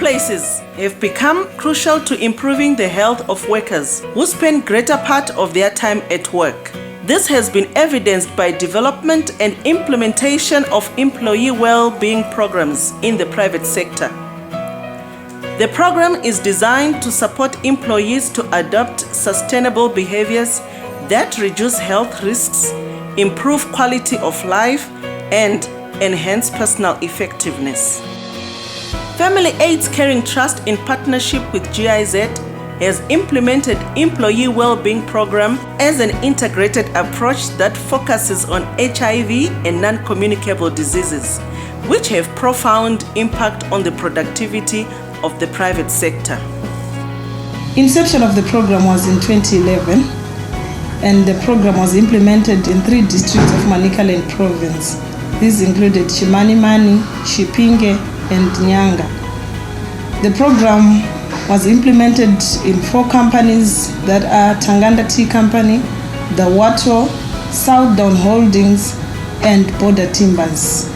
workplaces have become crucial to improving the health of workers who spend greater part of their time at work. This has been evidenced by development and implementation of employee well-being programs in the private sector. The program is designed to support employees to adopt sustainable behaviors that reduce health risks, improve quality of life, and enhance personal effectiveness. Family AIDS Caring Trust, in partnership with GIZ, has implemented Employee Wellbeing Program as an integrated approach that focuses on HIV and non-communicable diseases, which have profound impact on the productivity of the private sector. Inception of the program was in 2011, and the program was implemented in 3 districts of Manicaland province. These included Chimanimani, Chipinge, and Nyanga. The program was implemented in 4 companies that are Tanganda Tea Company, the Wato, Southdown Holdings, and Border Timbers.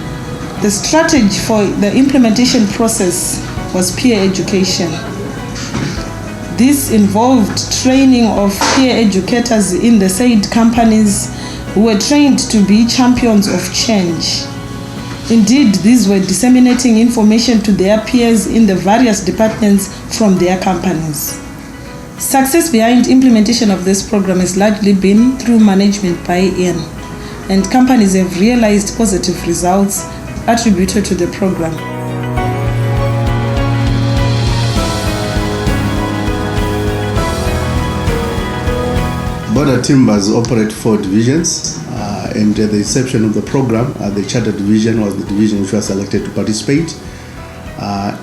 The strategy for the implementation process was peer education. This involved training of peer educators in the said companies who were trained to be champions of change. Indeed, these were disseminating information to their peers in the various departments from their companies. Success behind implementation of this program has largely been through management buy-in, and companies have realized positive results attributed to the program. Border Timbers operate 4 divisions, and at the inception of the program, the charter division was the division which was selected to participate.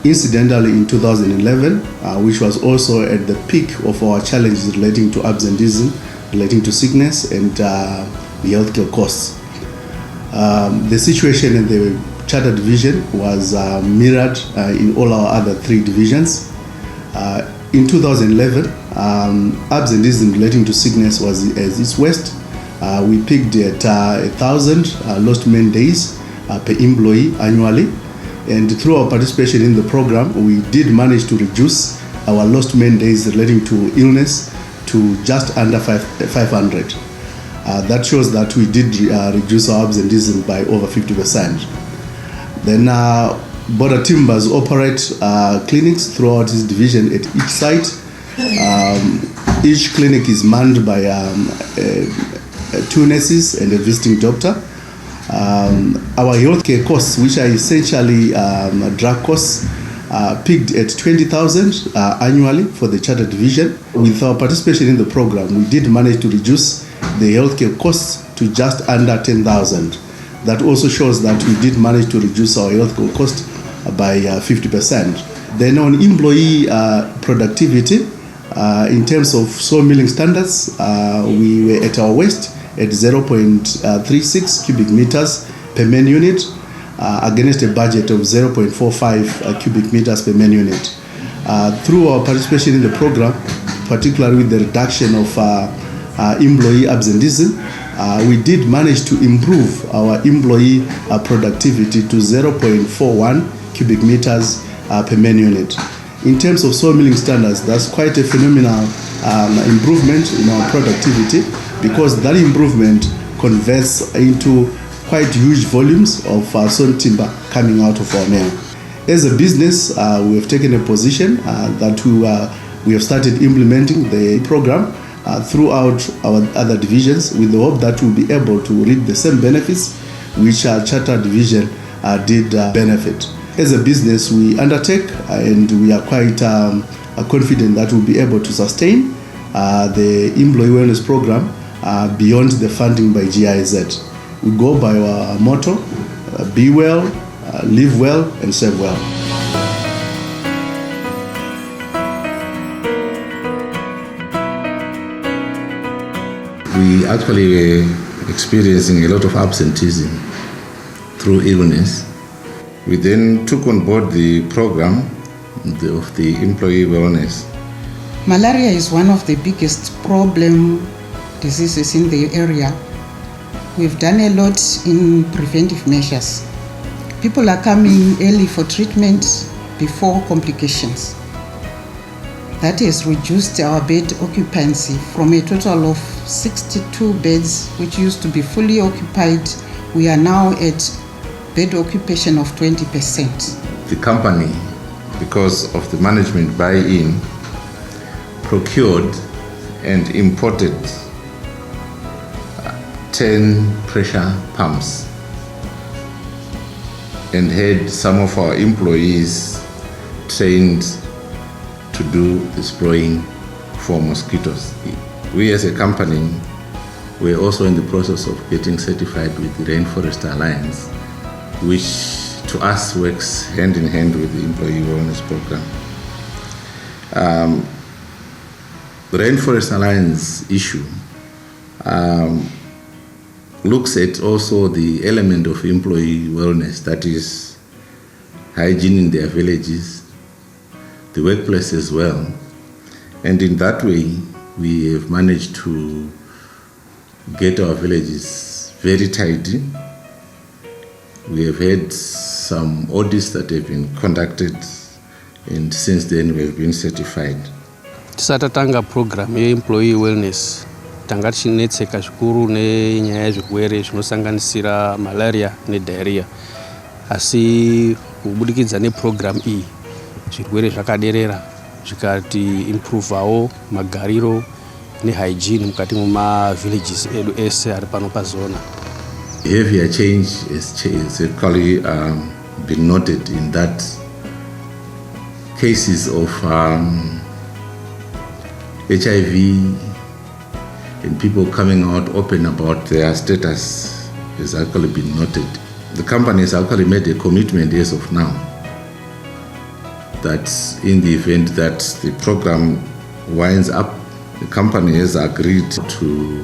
Incidentally, in 2011, which was also at the peak of our challenges relating to absenteeism, relating to sickness, and the healthcare costs. The situation in the charter division was mirrored in all our other 3 divisions. In 2011, absenteeism relating to sickness was at its worst. We peaked at 1,000 lost man days per employee annually, and through our participation in the program, we did manage to reduce our lost man days relating to illness to just under 500. That shows that we did reduce our absenteeism by over 50%. Then Border Timbers operate clinics throughout this division at each site. Each clinic is manned by 2 nurses and a visiting doctor. Our healthcare costs, which are essentially drug costs, peaked at 20,000 annually for the charter division. With our participation in the program, we did manage to reduce the healthcare costs to just under 10,000. That also shows that we did manage to reduce our healthcare cost by 50%. Then on employee productivity, in terms of soil milling standards, we were at our worst at 0.36 cubic meters per man unit against a budget of 0.45 cubic meters per man unit. Through our participation in the program, particularly with the reduction of employee absenteeism, we did manage to improve our employee productivity to 0.41 cubic meters per man unit. In terms of soil milling standards, that's quite a phenomenal improvement in our productivity, because that improvement converts into quite huge volumes of soil timber coming out of our mill. As a business, we have taken a position that we have started implementing the program throughout our other divisions, with the hope that we'll be able to reap the same benefits which our charter division did benefit. As a business, we undertake and we are quite confident that we'll be able to sustain the employee wellness program beyond the funding by GIZ. We go by our motto, be well, live well, and serve well. We actually were experiencing a lot of absenteeism through illness. We then took on board the program of the employee wellness. Malaria is one of the biggest problem diseases in the area. We've done a lot in preventive measures. People are coming early for treatment. before complications. That has reduced our bed occupancy from a total of 62 beds, which used to be fully occupied. We are now at bed occupation of 20%. The company, because of the management buy-in, procured and imported 10 pressure pumps and had some of our employees trained to do the spraying for mosquitoes. We as a company were also in the process of getting certified with the Rainforest Alliance, which to us works hand in hand with the Employee Wellness Program. The Rainforest Alliance issue looks at also the element of employee wellness, that is hygiene in their villages, the workplace as well. And in that way, we have managed to get our villages very tidy. We have had some audits that have been conducted, and since then we have been certified. Tisatatanga program ya employee wellness tanga tichinetseka zvikuru nenyaya yezvirwere zvinosanganisira malaria nediarrhea, asi kubudikidza neprogram iyi zvirwere zvakaderera zvikati improveawo magariro nehygiene mukati muma-villages edu ese ari pano pazona. Behavior change has actually been noted in that cases of HIV and people coming out open about their status has actually been noted. The company has actually made a commitment as of now that in the event that the program winds up, the company has agreed to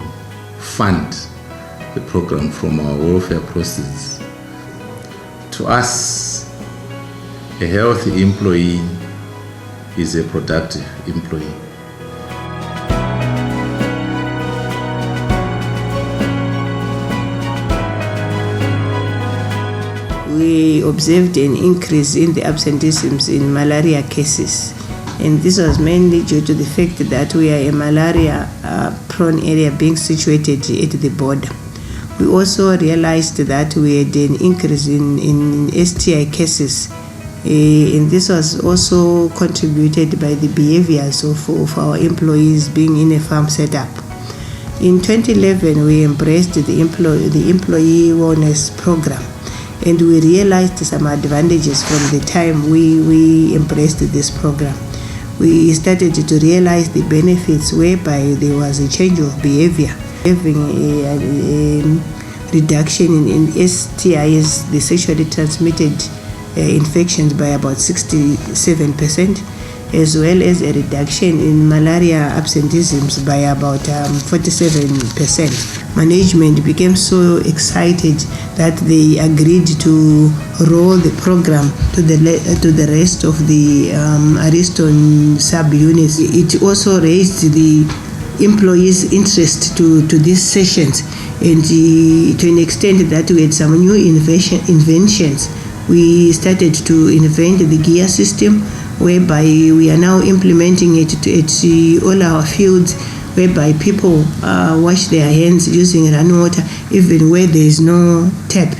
fund the program from our welfare proceeds. To us, a healthy employee is a productive employee. We observed an increase in the absenteeism in malaria cases, and this was mainly due to the fact that we are a malaria prone area being situated at the border. We also realized that we had an increase in STI cases, and this was also contributed by the behaviors of our employees being in a farm setup. In 2011, we embraced the employee wellness program, and we realized some advantages from the time we embraced this program. We started to realize the benefits whereby there was a change of behavior, having a reduction in STIs, the sexually transmitted infections, by about 67%, as well as a reduction in malaria absenteeism by about 47%. Management became so excited that they agreed to roll the program to the rest of the Ariston sub-units. It also raised the employees' interest to these sessions, and to an extent that we had some new inventions. We started to invent the gear system, whereby we are now implementing it at all our fields, whereby people wash their hands using rainwater even where there is no tap.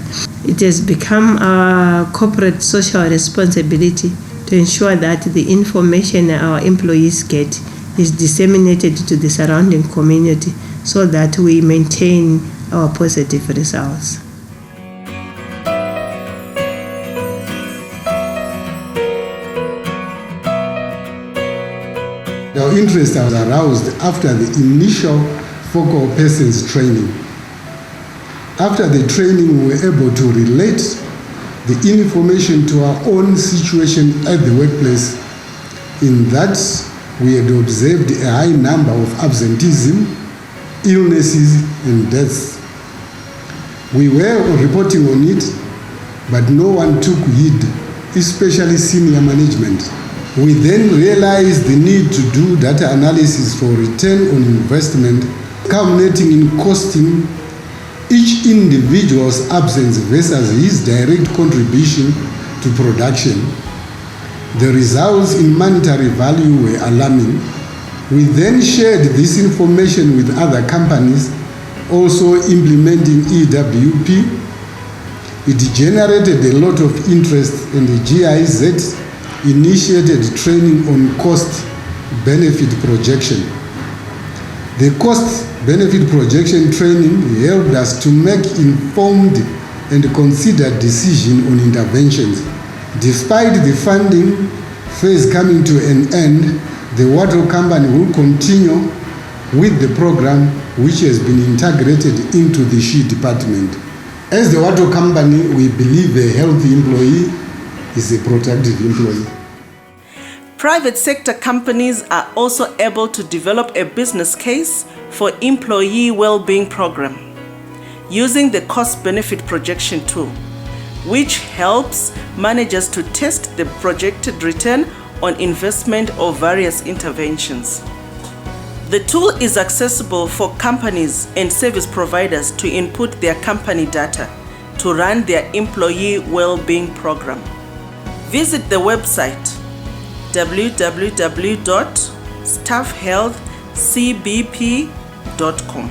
It has become our corporate social responsibility to ensure that the information our employees get is disseminated to the surrounding community so that we maintain our positive results. Our interest was aroused after the initial focal persons training. After the training, we were able to relate the information to our own situation at the workplace. In that, we had observed a high number of absenteeism, illnesses, and deaths. We were reporting on it, but no one took heed, especially senior management. We then realized the need to do data analysis for return on investment, culminating in costing each individual's absence versus his direct contribution to production. The results in monetary value were alarming. We then shared this information with other companies also implementing EWP. It generated a lot of interest, and the GIZ initiated training on cost-benefit projection. The cost-benefit projection training helped us to make informed and considered decisions on interventions. Despite the funding phase coming to an end, the water company will continue with the program, which has been integrated into the SHE department. As the water company, we believe a healthy employee is a productive employee. Private sector companies are also able to develop a business case for employee well-being program using the cost-benefit projection tool, which helps managers to test the projected return on investment of various interventions. The tool is accessible for companies and service providers to input their company data to run their employee well-being program. Visit the website www.staffhealthcbp.com.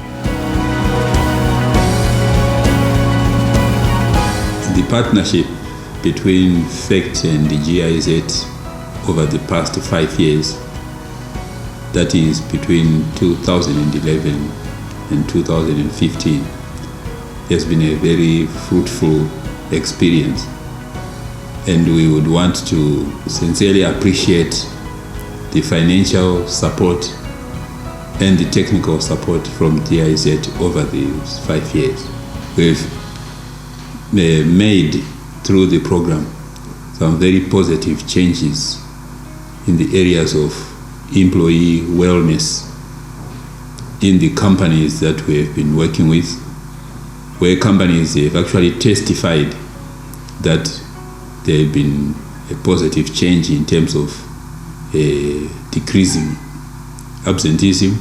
The partnership between FECT and the GIZ over the past 5 years, that is between 2011 and 2015, has been a very fruitful experience. And we would want to sincerely appreciate the financial support and the technical support from GIZ over these 5 years. We've made, through the program, some very positive changes in the areas of employee wellness in the companies that we have been working with, where companies have actually testified that there have been a positive change in terms of decreasing absenteeism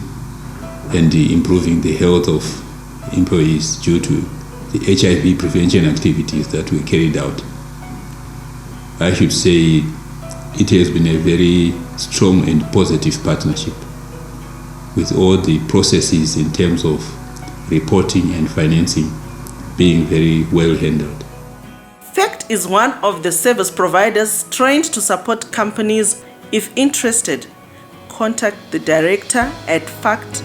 and improving the health of employees due to the HIV prevention activities that we carried out. I should say it has been a very strong and positive partnership with all the processes in terms of reporting and financing being very well handled. FECT is one of the service providers trained to support companies. If interested, contact the director at fact.org.zw.